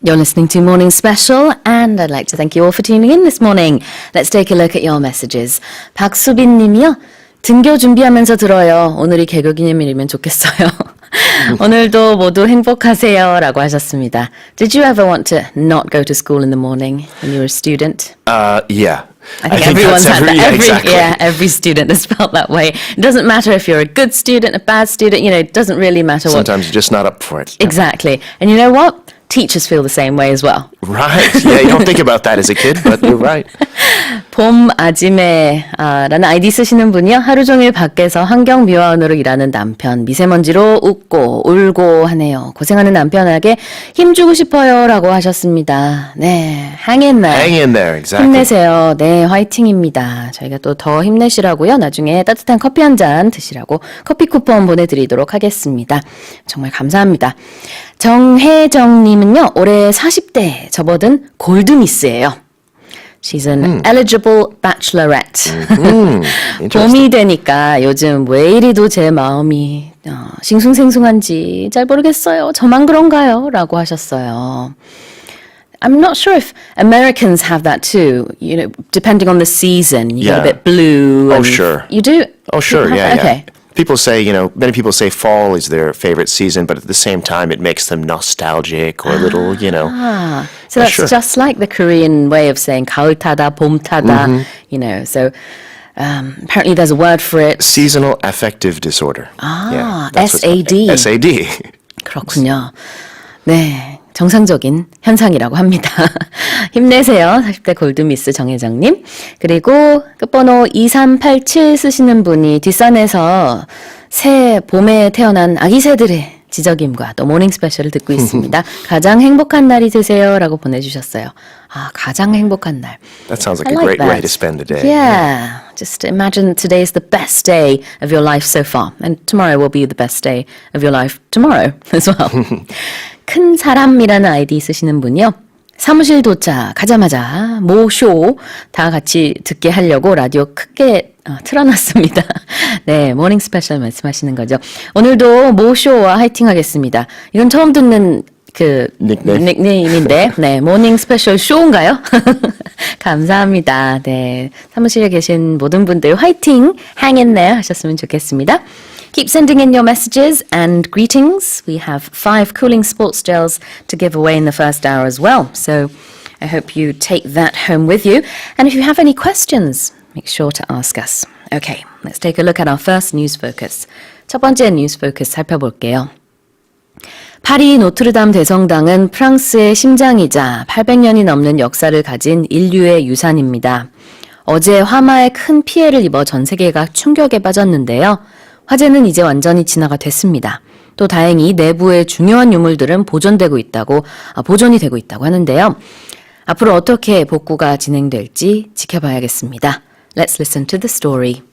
You're listening to Morning Special, and I'd like to thank you all for tuning in this morning. Let's take a look at your messages. 박수빈 님이요. 등교 준비하면서 들어요. 오늘이 개교 기념일이면 좋겠어요. 오늘도 모두 행복하세요 라고 하셨습니다. Did you ever want to not go to school in the morning when you were a student? Yeah. I think everyone's had that. Exactly. Every student has felt that way. It doesn't matter if you're a good student, a bad student, it doesn't really matter Sometimes you're just not up for it. Exactly. And you know what? Teachers feel the same way as well. Right. Yeah, you don't think about that as a kid, but you're right. 봄 아지매 라는 아이디 쓰시는 분이요. 하루 종일 밖에서 환경미화원으로 일하는 남편 미세먼지로 웃고 울고 하네요. 고생하는 남편에게 힘주고 싶어요 라고 하셨습니다. 네, hang in there. Hang in there, exactly. 힘내세요. 네, 화이팅입니다. 저희가 또 더 힘내시라고요. 나중에 따뜻한 커피 한 잔 드시라고 커피 쿠폰 보내드리도록 하겠습니다. 정말 감사합니다. 정혜정님은요. 올해 40대 접어든 골드미스예요. She's an eligible bachelorette. 봄이 되니까 요즘 왜 이리도 제 마음이 싱숭생숭한지 잘 모르겠어요. 저만 그런가요? 라고 하셨어요. I'm not sure if Americans have that too. Depending on the season, you get a bit blue. Oh, sure. You do? Oh, sure. Yeah. Okay. People say, many people say fall is their favorite season, but at the same time, it makes them nostalgic or a little, So that's sure. just like the Korean way of saying 가을 타다, 봄 타다, So apparently there's a word for it. Seasonal affective disorder. SAD. SAD. 그렇군요. 네, 정상적인 현상이라고 합니다. 힘내세요. 40대 골드미스 정혜정님. 그리고 끝번호 2387 쓰시는 분이 뒷산에서 새 봄에 태어난 아기 새들의 지저김과 또 모닝 스페셜을 듣고 있습니다. 가장 행복한 날이 되세요 라고 보내주셨어요. 가장 행복한 날. That sounds like a great way to spend the day. Yeah. Just imagine today is the best day of your life so far. And tomorrow will be the best day of your life tomorrow as well. 큰 사람이라는 아이디 쓰시는 분이요. 사무실 도착하자마자 모쇼 다 같이 듣게 하려고 라디오 크게 틀어놨습니다. 네, 모닝 스페셜 말씀하시는 거죠. 오늘도 모쇼와 화이팅 하겠습니다. 이건 처음 듣는 닉네임인데, 네, 모닝 스페셜 쇼인가요? 감사합니다. 네, 사무실에 계신 모든 분들 화이팅, hang in there 하셨으면 좋겠습니다. Keep sending in your messages and greetings. We have 5 cooling sports gels to give away in the first hour as well. So I hope you take that home with you. And if you have any questions, make sure to ask us. Okay, let's take a look at our first news focus. 첫 번째 뉴스 포커스 살펴볼게요. 파리 노트르담 대성당은 프랑스의 심장이자 800년이 넘는 역사를 가진 인류의 유산입니다. 어제 화마에 큰 피해를 입어 전 세계가 충격에 빠졌는데요. 화재는 이제 완전히 진화가 됐습니다. 또 다행히 내부의 중요한 유물들은 보존이 되고 있다고 하는데요. 앞으로 어떻게 복구가 진행될지 지켜봐야겠습니다. Let's listen to the story.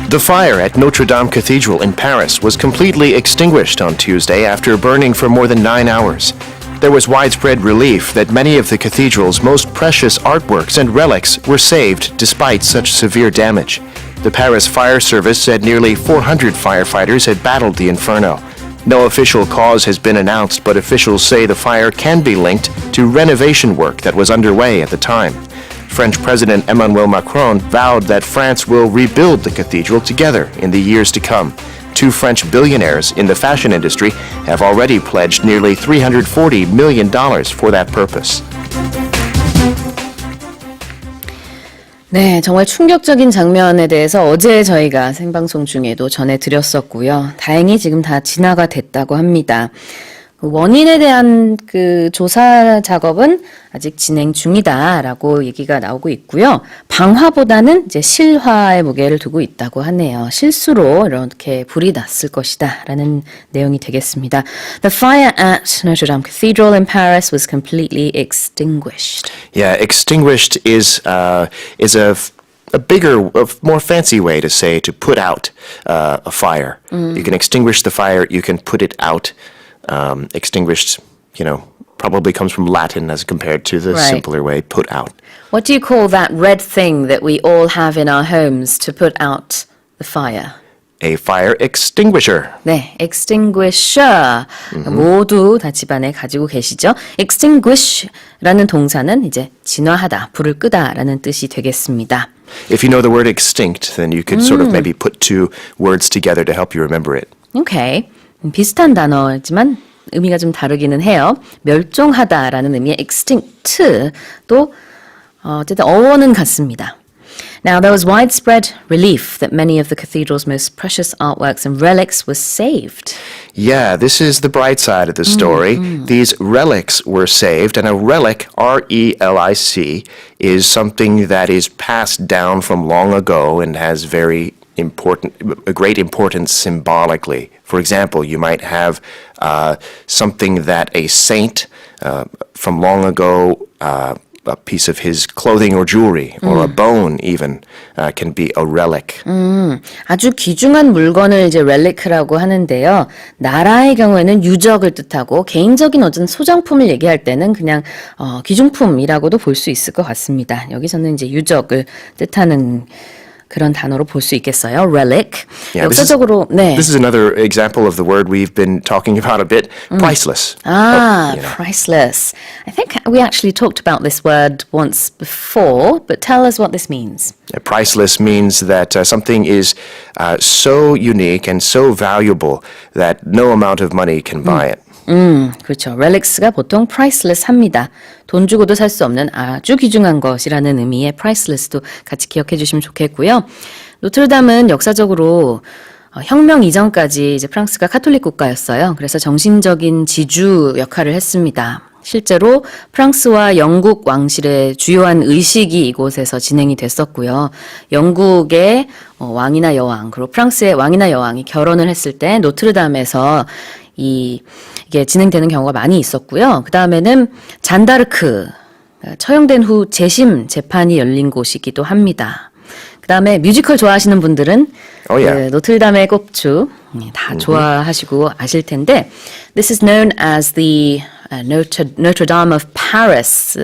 The fire at Notre Dame Cathedral in Paris was completely extinguished on Tuesday after burning for more than 9 hours. There was widespread relief that many of the cathedral's most precious artworks and relics were saved despite such severe damage. The Paris Fire Service said nearly 400 firefighters had battled the inferno. No official cause has been announced, but officials say the fire can be linked to renovation work that was underway at the time. French President Emmanuel Macron vowed that France will rebuild the cathedral together in the years to come. 2 French billionaires in the fashion industry have already pledged nearly $340 million for that purpose. 네, 정말 충격적인 장면에 대해서 어제 저희가 생방송 중에도 전해드렸었고요. 다행히 지금 다 진화가 됐다고 합니다. 원인에 대한 조사 작업은 아직 진행 중이다라고 얘기가 나오고 있고요. 방화보다는 이제 실화의 무게를 두고 있다고 하네요. 실수로 이렇게 불이 났을 것이다라는 내용이 되겠습니다. The fire at Notre Dame Cathedral in Paris was completely extinguished. Yeah, extinguished is a bigger, more fancy way to say to put out a fire. You can extinguish the fire, you can put it out. Extinguished, probably comes from Latin as compared to the simpler way, put out. What do you call that red thing that we all have in our homes to put out the fire? a fire extinguisher. 네, extinguisher 모두 다 집안에 가지고 계시죠? extinguish라는 동사는 이제 진화하다, 불을 끄다라는 뜻이 되겠습니다. If you know the word extinct, then you could sort of maybe put two words together to help you remember it. 오케이. 비슷한 단어지만 의미가 좀 다르기는 해요. 멸종하다라는 의미의 extinct도 어쨌든 어원은 같습니다. Now, there was widespread relief that many of the cathedral's most precious artworks and relics were saved. Yeah, this is the bright side of the story. These relics were saved, and a relic, R-E-L-I-C, is something that is passed down from long ago and has a great importance symbolically. For example, you might have something that a saint from long ago, a piece of his clothing or jewelry, or a bone even, can be a relic. 아주 귀중한 물건을 이제 렐리크라고 하는데요. 나라의 경우에는 유적을 뜻하고 개인적인 어떤 소장품을 얘기할 때는 그냥 귀중품이라고도 볼 수 있을 것 같습니다. 여기서는 이제 유적을 뜻하는 그런 단어로 볼 수 있겠어요. relic. Yeah, 역사적으로 this is another example of the word we've been talking about a bit, priceless. Priceless. I think we actually talked about this word once before, but tell us what this means. Priceless means that something is so unique and so valuable that no amount of money can buy it. 그렇죠. relics가 보통 priceless 합니다. 돈 주고도 살 수 없는 아주 귀중한 것이라는 의미의 priceless도 같이 기억해 주시면 좋겠고요. 노트르담은 역사적으로 혁명 이전까지 이제 프랑스가 카톨릭 국가였어요. 그래서 정신적인 지주 역할을 했습니다. 실제로 프랑스와 영국 왕실의 주요한 의식이 이곳에서 진행이 됐었고요. 영국의 왕이나 여왕, 그리고 프랑스의 왕이나 여왕이 결혼을 했을 때 노트르담에서 이게 진행되는 경우가 많이 있었고요. 그 다음에는 잔다르크, 처형된 후 재심 재판이 열린 곳이기도 합니다. 그 다음에 뮤지컬 좋아하시는 분들은 그 노트르담의 곡주 다 좋아하시고 아실 텐데 This is known as the Notre Dame of Paris.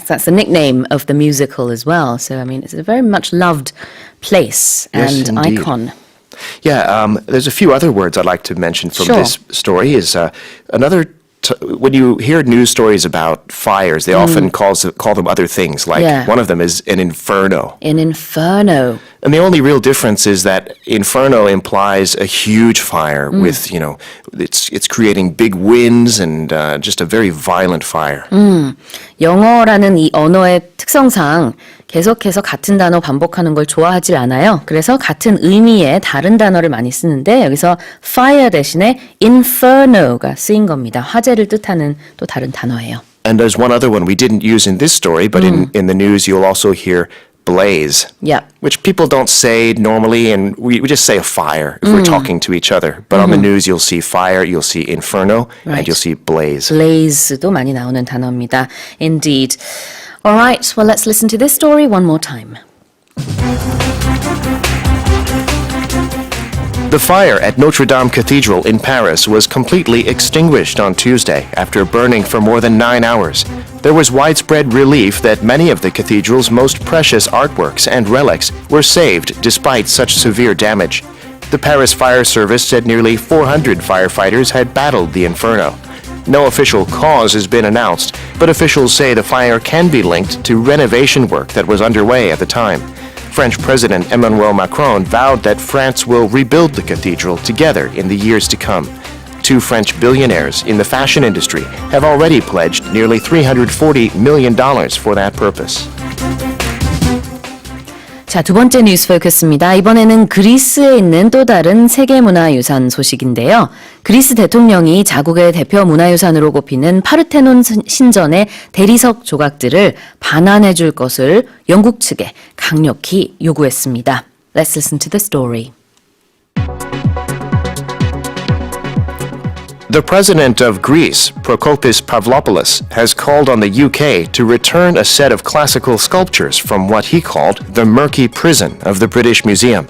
That's the nickname of the musical as well. So, I mean, it's a very much loved place and icon. Yeah, there's a few other words I'd like to mention from Sure. this story. Is when you hear news stories about fires, they often call them other things. Like one of them is an inferno. An inferno. And the only real difference is that inferno implies a huge fire with, it's creating big winds and just a very violent fire. 영어라는 이 언어의 특성상 계속해서 같은 단어 반복하는 걸 좋아하질 않아요. 그래서 같은 의미의 다른 단어를 많이 쓰는데 여기서 fire 대신에 inferno가 쓰인 겁니다. 화재를 뜻하는 또 다른 단어예요. And there's one other one we didn't use in this story, but in the news you'll also hear blaze, Yep. which people don't say normally, and we just say a fire if we're talking to each other. But on the news you'll see fire, you'll see inferno, Right. and you'll see blaze. blaze도 많이 나오는 단어입니다. Indeed. All right, well, let's listen to this story one more time. The fire at Notre Dame Cathedral in Paris was completely extinguished on Tuesday after burning for more than 9 hours. There was widespread relief that many of the cathedral's most precious artworks and relics were saved despite such severe damage. The Paris Fire Service said nearly 400 firefighters had battled the inferno. No official cause has been announced, but officials say the fire can be linked to renovation work that was underway at the time. French President Emmanuel Macron vowed that France will rebuild the cathedral together in the years to come. Two French billionaires in the fashion industry have already pledged nearly $340 million for that purpose. 자, 두 번째 뉴스 포커스입니다. 이번에는 그리스에 있는 또 다른 세계문화유산 소식인데요. 그리스 대통령이 자국의 대표 문화유산으로 꼽히는 파르테논 신전의 대리석 조각들을 반환해 줄 것을 영국 측에 강력히 요구했습니다. Let's listen to the story. The president of Greece, Prokopis Pavlopoulos, has called on the UK to return a set of classical sculptures from what he called the murky prison of the British Museum.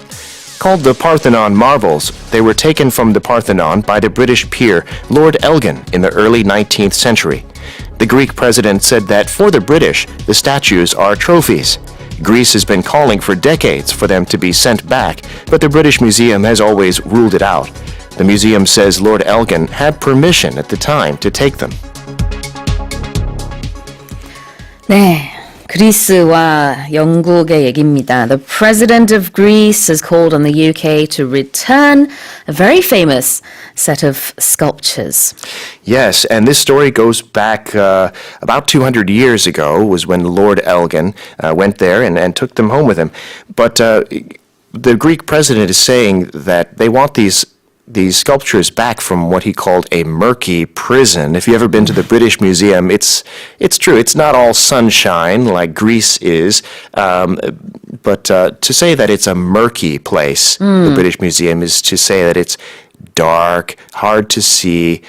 Called the Parthenon marbles, they were taken from the Parthenon by the British peer Lord Elgin in the early 19th century. The Greek president said that for the British, the statues are trophies. Greece has been calling for decades for them to be sent back, but the British Museum has always ruled it out. The museum says Lord Elgin had permission at the time to take them. 네, 그리스와 영국의 얘기입니다. The president of Greece has called on the UK to return a very famous set of sculptures. Yes, and this story goes back about 200 years ago, was when Lord Elgin went there and took them home with him. But the Greek president is saying that they want these sculptures back from what he called a murky prison. If you've ever been to the British Museum, it's true. It's not all sunshine like Greece is, but to say that it's a murky place, the British Museum, is to say that it's dark, hard to see,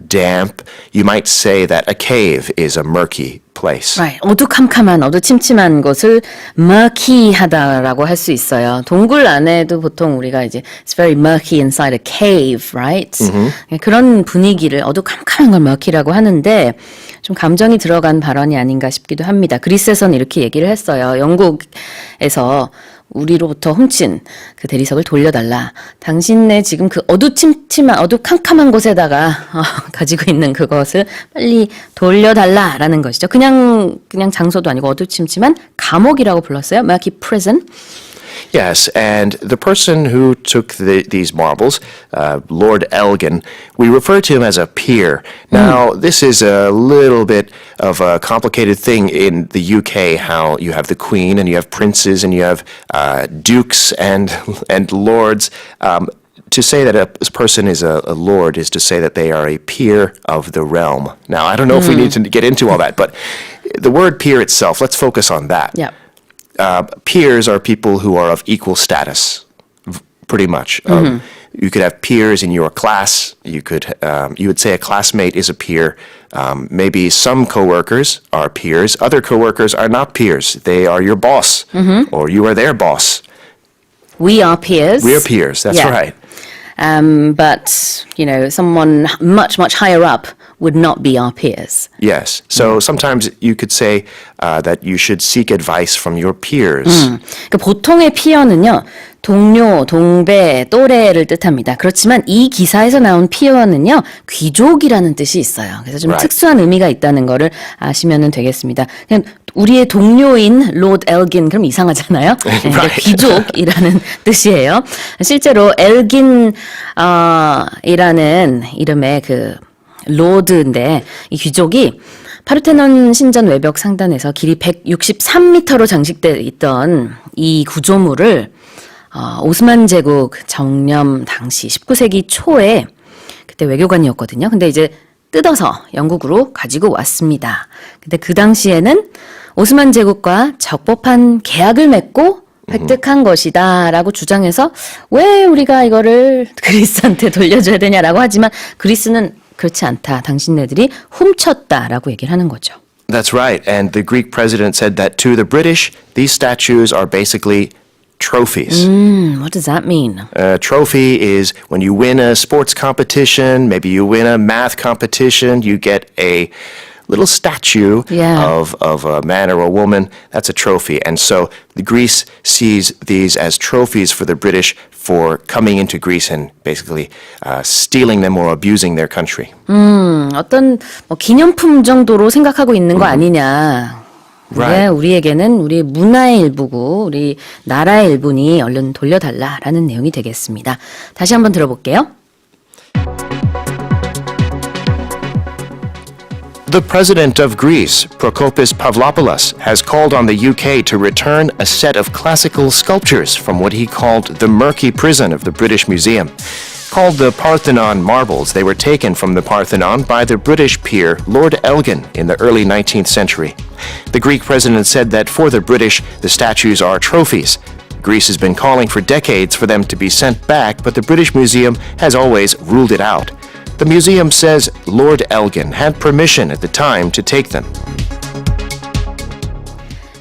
damp. You might say that a cave is a murky place. Right. 어두캄캄한, 어두침침한 곳을 murky하다라고 할 수 있어요. 동굴 안에도 보통 우리가 이제 it's very murky inside a cave, right? 그런 분위기를 어두캄캄한 걸 murky라고 하는데 좀 감정이 들어간 발언이 아닌가 싶기도 합니다. 그리스에서는 이렇게 얘기를 했어요. 영국에서 우리로부터 훔친 그 대리석을 돌려달라. 당신네 지금 그 어두침침한, 어두캄캄한 곳에다가 가지고 있는 그것을 빨리 돌려달라라는 것이죠. 그냥 장소도 아니고 어두침침한 감옥이라고 불렀어요. murky prison. Yes, and the person who took these marbles, Lord Elgin, we refer to him as a peer. Now, this is a little bit of a complicated thing in the UK, how you have the Queen and you have princes and you have dukes and lords. To say that a person is a lord is to say that they are a peer of the realm. Now, I don't know if we need to get into all that, but the word peer itself, let's focus on that. Yeah. Peers are people who are of equal status, pretty much. You could have peers in your class. You would say a classmate is a peer. Maybe some coworkers are peers. Other coworkers are not peers. They are your boss, or you are their boss. We are peers. We are peers. That's right. But, you know, someone much, much higher up would not be our peers. Yes. So sometimes you could say that you should seek advice from your peers. 그러니까 보통의 피어는요, 동료, 동배, 또래를 뜻합니다. 그렇지만 이 기사에서 나온 피어는요, 귀족이라는 뜻이 있어요. 그래서 좀 Right. 특수한 의미가 있다는 거를 아시면 되겠습니다. 그냥 우리의 동료인 로드 엘긴, 그럼 이상하잖아요. 네, 그러니까 Right. 귀족이라는 뜻이에요. 실제로 엘긴 이라는 이름의 그 로드인데 이 귀족이 파르테논 신전 외벽 상단에서 길이 163m로 장식돼 있던 이 구조물을 오스만 제국 정념 당시 19세기 초에 그때 외교관이었거든요. 근데 이제 뜯어서 영국으로 가지고 왔습니다. 근데 그 당시에는 오스만 제국과 적법한 계약을 맺고 획득한 것이다라고 주장해서 왜 우리가 이거를 그리스한테 돌려줘야 되냐라고 하지만 그리스는 그렇지 않다. 당신네들이 훔쳤다라고 얘기를 하는 거죠. That's right. And the Greek president said that to the British, these statues are basically trophies. What does that mean? A trophy is when you win a sports competition, maybe you win a math competition, you get a little statue Yeah. of a man or a woman. That's a trophy. And so the Greece sees these as trophies for the British for coming into Greece and basically stealing them or abusing their country. 어떤 뭐 기념품 정도로 생각하고 있는 거 아니냐. 네, Right. 우리에게는 우리 문화의 일부고 우리 나라의 일부니 얼른 돌려달라라는 내용이 되겠습니다. 다시 한번 들어볼게요. The president of Greece, Prokopis Pavlopoulos, has called on the UK to return a set of classical sculptures from what he called the murky prison of the British Museum. Called the Parthenon marbles, they were taken from the Parthenon by the British peer Lord Elgin in the early 19th century. The Greek president said that for the British, the statues are trophies. Greece has been calling for decades for them to be sent back, but the British Museum has always ruled it out. The museum says Lord Elgin had permission at the time to take them.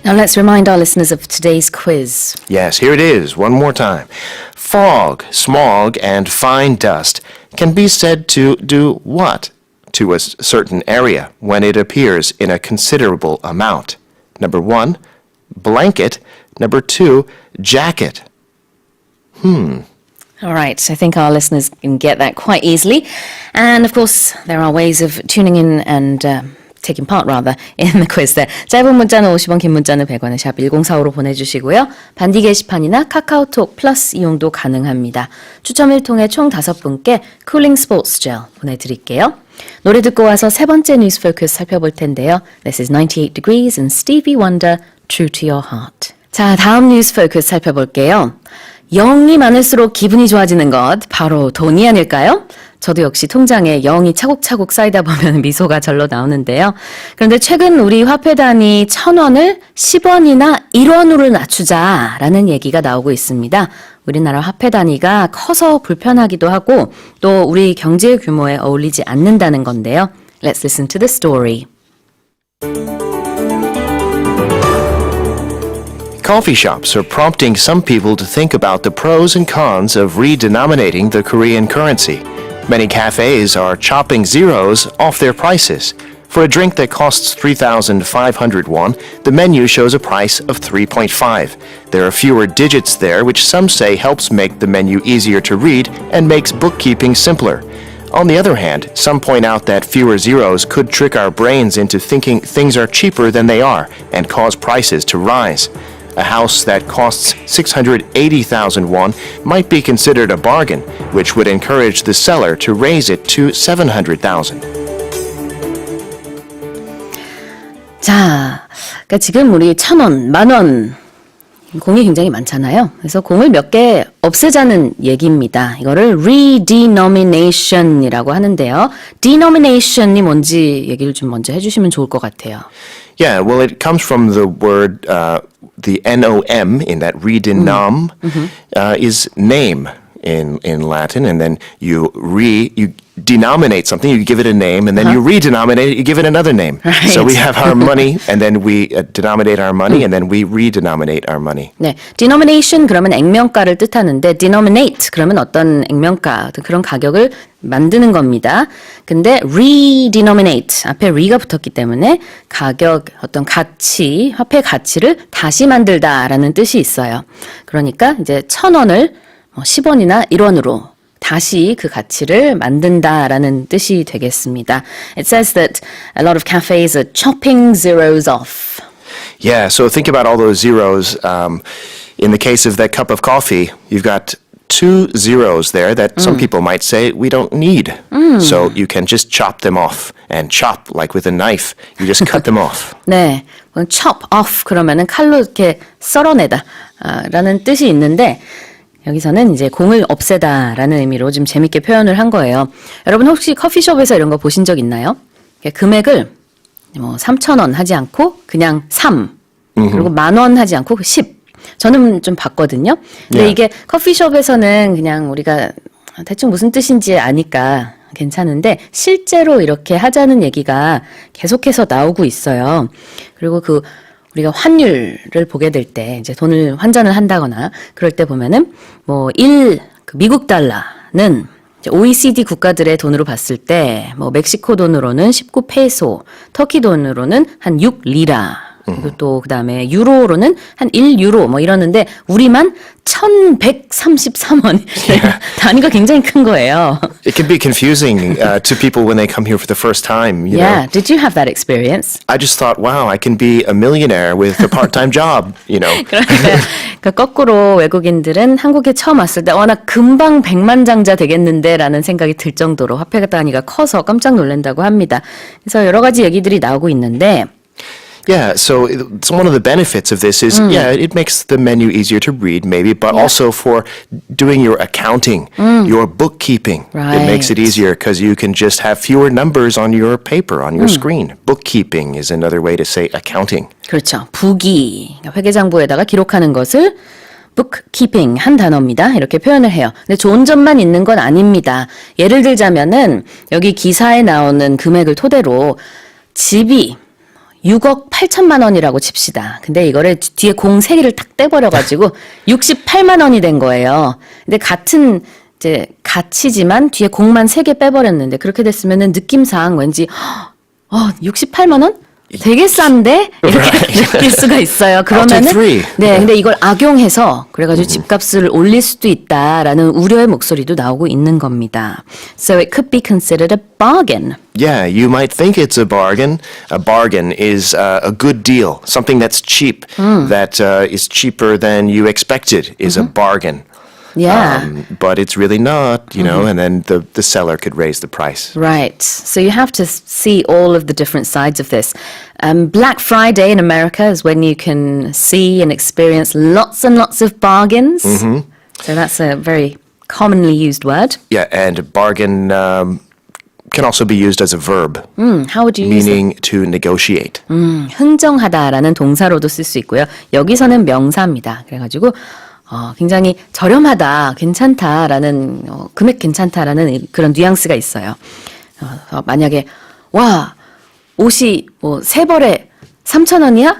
Now let's remind our listeners of today's quiz. Yes, here it is, one more time. Fog, smog, and fine dust can be said to do what to a certain area when it appears in a considerable amount? Number 1, blanket. Number 2, jacket. All right, I think our listeners can get that quite easily. And of course, there are ways of tuning in and taking part rather in the quiz there. 짧은 문자는 50원, 긴 문자는 100원에 샵 1045로 보내주시고요. 반디 게시판이나 카카오톡 플러스 이용도 가능합니다. 추첨을 통해 총 5분께 쿨링 스포츠 젤 보내드릴게요. 노래 듣고 와서 세 번째 뉴스 포커스 살펴볼 텐데요. This is 98 Degrees and Stevie Wonder, True to Your Heart. 자, 다음 뉴스 포커스 살펴볼게요. 0이 많을수록 기분이 좋아지는 것, 바로 돈이 아닐까요? 저도 역시 통장에 0이 차곡차곡 쌓이다 보면 미소가 절로 나오는데요. 그런데 최근 우리 화폐 단위 1,000원을 10원이나 1원으로 낮추자라는 얘기가 나오고 있습니다. 우리나라 화폐 단위가 커서 불편하기도 하고 또 우리 경제 규모에 어울리지 않는다는 건데요. Let's listen to the story. Coffee shops are prompting some people to think about the pros and cons of redenominating the Korean currency. Many cafes are chopping zeros off their prices. For a drink that costs 3,500 won, the menu shows a price of 3.5. There are fewer digits there, which some say helps make the menu easier to read and makes bookkeeping simpler. On the other hand, some point out that fewer zeros could trick our brains into thinking things are cheaper than they are and cause prices to rise. A house that costs 680,000 won might be considered a bargain, which would encourage the seller to raise it to 700,000. 자, 그러니까 지금 우리 1,000원, 10,000원 공이 굉장히 많잖아요. 그래서 공을 몇 개 없애자는 얘기입니다. 이거를 redenomination이라고 하는데요. denomination이 뭔지 얘기를 좀 먼저 해주시면 좋을 것 같아요. Yeah, well, it comes from the word, the nom in that redenom is name in Latin, and then you denominate something, you give it a name, and then you redenominate it, you give it another name. Right. So we have our money, and then we denominate our money, and then we redenominate our money. 네, denomination 그러면 액면가를 뜻하는데 denominate 그러면 어떤 액면가, 그런 가격을 만드는 겁니다. 근데 redenominate 앞에 re가 붙었기 때문에 가격, 어떤 가치, 화폐 가치를 다시 만들다라는 뜻이 있어요. 그러니까 이제 1,000원을 10원이나 1원으로 다시 그 가치를 만든다라는 뜻이 되겠습니다. It says that a lot of cafes are chopping zeros off. Yeah, so think about all those zeros. In the case of that cup of coffee, you've got 2 zeros there that some people might say we don't need. So you can just chop them off. And chop, like with a knife, you just cut them off. 네, chop off 그러면은 칼로 이렇게 썰어내다 라는 뜻이 있는데 여기서는 이제 공을 없애다라는 의미로 좀 재밌게 표현을 한 거예요. 여러분 혹시 커피숍에서 이런 거 보신 적 있나요? 금액을 3,000원 하지 않고 그냥 3 그리고 10,000원 하지 않고 10. 저는 좀 봤거든요. 근데 이게 커피숍에서는 그냥 우리가 대충 무슨 뜻인지 아니까 괜찮은데 실제로 이렇게 하자는 얘기가 계속해서 나오고 있어요. 그리고 우리가 환율을 보게 될 때 이제 돈을 환전을 한다거나 그럴 때 보면은 미국 달러는 OECD 국가들의 돈으로 봤을 때 멕시코 돈으로는 19 페소, 터키 돈으로는 한 6 리라. 그리고 또 그다음에 유로로는 한 1유로 이러는데 우리만 1,133원. 단위가 굉장히 큰 거예요. It can be confusing to people when they come here for the first time. You Yeah, know? did you have that experience? I just thought, wow, I can be a millionaire with a part-time job, you know. 그러니까 거꾸로 외국인들은 한국에 처음 왔을 때 나 금방 백만장자 되겠는데라는 생각이 들 정도로 화폐 단위가 커서 깜짝 놀란다고 합니다. 그래서 여러 가지 얘기들이 나오고 있는데 Yeah, so one of the benefits of this is, it makes the menu easier to read maybe, but also for doing your accounting, your bookkeeping. It makes it Right. easier because you can just have fewer numbers on your paper, on your screen. Bookkeeping is another way to say accounting. 그렇죠. 부기, 회계장부에다가 기록하는 것을 bookkeeping 한 단어입니다. 이렇게 표현을 해요. 근데 좋은 점만 있는 건 아닙니다. 예를 들자면은 여기 기사에 나오는 금액을 토대로 집이 6억 8천만 원이라고 칩시다. 근데 이거를 뒤에 공 3개를 딱 떼버려가지고 68만 원이 된 거예요. 근데 같은 이제 가치지만 뒤에 공만 3개 빼버렸는데 그렇게 됐으면은 느낌상 왠지 68만 원? 되게 싼데? 이렇게 느낄 수가 있어요. 그러면은 three. 네, 근데 이걸 악용해서 그래가지고 집값을 올릴 수도 있다라는 우려의 목소리도 나오고 있는 겁니다. So it could be considered a bargain. Yeah, you might think it's a bargain. A bargain is a good deal, something that's cheap, that is cheaper than you expected is a bargain. Yeah. But it's really not, you know, and then the seller could raise the price. Right. So you have to see all of the different sides of this. Black Friday in America is when you can see and experience lots and lots of bargains. So that's a very commonly used word. Yeah, and bargain can also be used as a verb, How would you use it? meaning to negotiate. 흥정하다라는 동사로도 쓸 수 있고요. 여기서는 명사입니다. 그래가지고 굉장히 저렴하다, 괜찮다라는 금액 괜찮다라는 그런 뉘앙스가 있어요. 만약에 와 옷이 뭐 세 벌에 3,000원이야?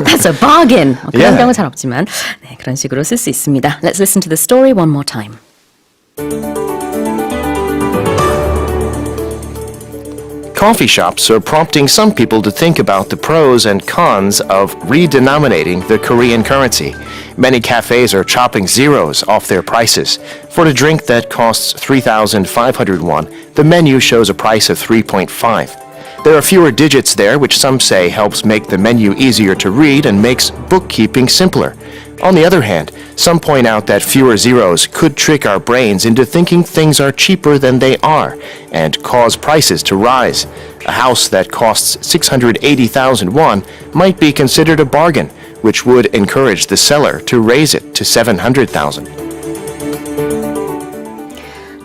That's a bargain. 그런 Yeah. 경우 잘 없지만 네, 그런 식으로 쓸 수 있습니다. Let's listen to the story one more time. Coffee shops are prompting some people to think about the pros and cons of redenominating the Korean currency. Many cafes are chopping zeros off their prices. For a drink that costs 3,500 won, the menu shows a price of 3.5. There are fewer digits there, which some say helps make the menu easier to read and makes bookkeeping simpler. On the other hand, some point out that fewer zeros could trick our brains into thinking things are cheaper than they are and cause prices to rise. A house that costs 680,000 won might be considered a bargain, which would encourage the seller to raise it to 700,000.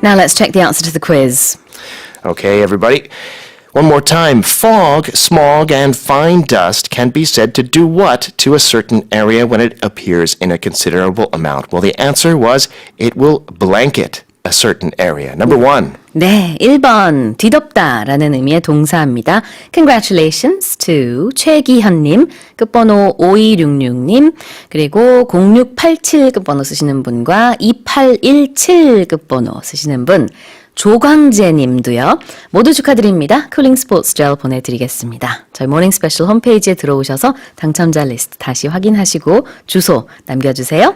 Now let's check the answer to the quiz. Okay, everybody. One more time. Fog, smog, and fine dust can be said to do what to a certain area when it appears in a considerable amount? Well, the answer was it will blanket a certain area. Number one. 네, 1번 뒤덮다라는 의미의 동사입니다. Congratulations to 최기현님, 끝번호 5266님, 그리고 0687 끝번호 쓰시는 분과 2817 끝번호 쓰시는 분, 조광재 님도요. 모두 축하드립니다. 쿨링 스포츠 젤 보내드리겠습니다. 저희 모닝 스페셜 홈페이지에 들어오셔서 당첨자 리스트 다시 확인하시고 주소 남겨주세요.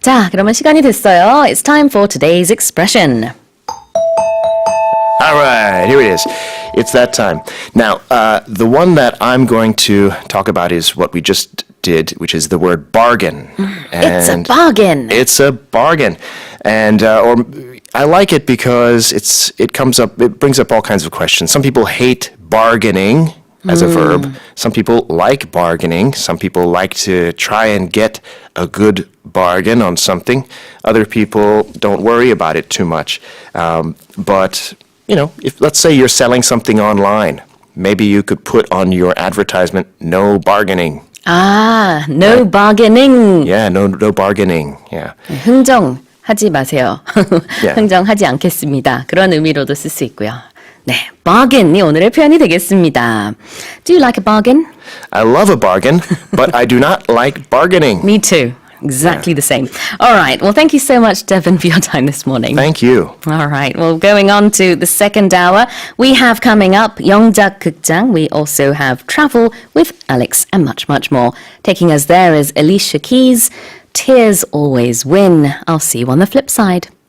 자, 그러면 시간이 됐어요. It's time for today's expression. All right, here it is. It's that time. Now, the one that I'm going to talk about is what we just did, which is the word bargain. It's a And bargain. It's a bargain. And, or I like it because it brings up all kinds of questions. Some people hate bargaining as a verb. Some people like bargaining. Some people like to try and get a good bargain on something. Other people don't worry about it too much. But, you know, if let's say you're selling something online, maybe you could put on your advertisement, no bargaining. 아, no bargaining. Yeah, no bargaining. Yeah. 흥정하지 마세요. Yeah. 흥정하지 않겠습니다. 그런 의미로도 쓸 수 있고요. 네, bargain이 오늘의 표현이 되겠습니다. Do you like a bargain? I love a bargain, but I do not like bargaining. Me too. Exactly the same. All right. Well, thank you so much, Devin, for your time this morning. Thank you. All right. Well, going on to the second hour, we have coming up 영작 극장. We also have travel with Alex and much, much more. Taking us there is Alicia Keys. Tears always win. I'll see you on the flip side.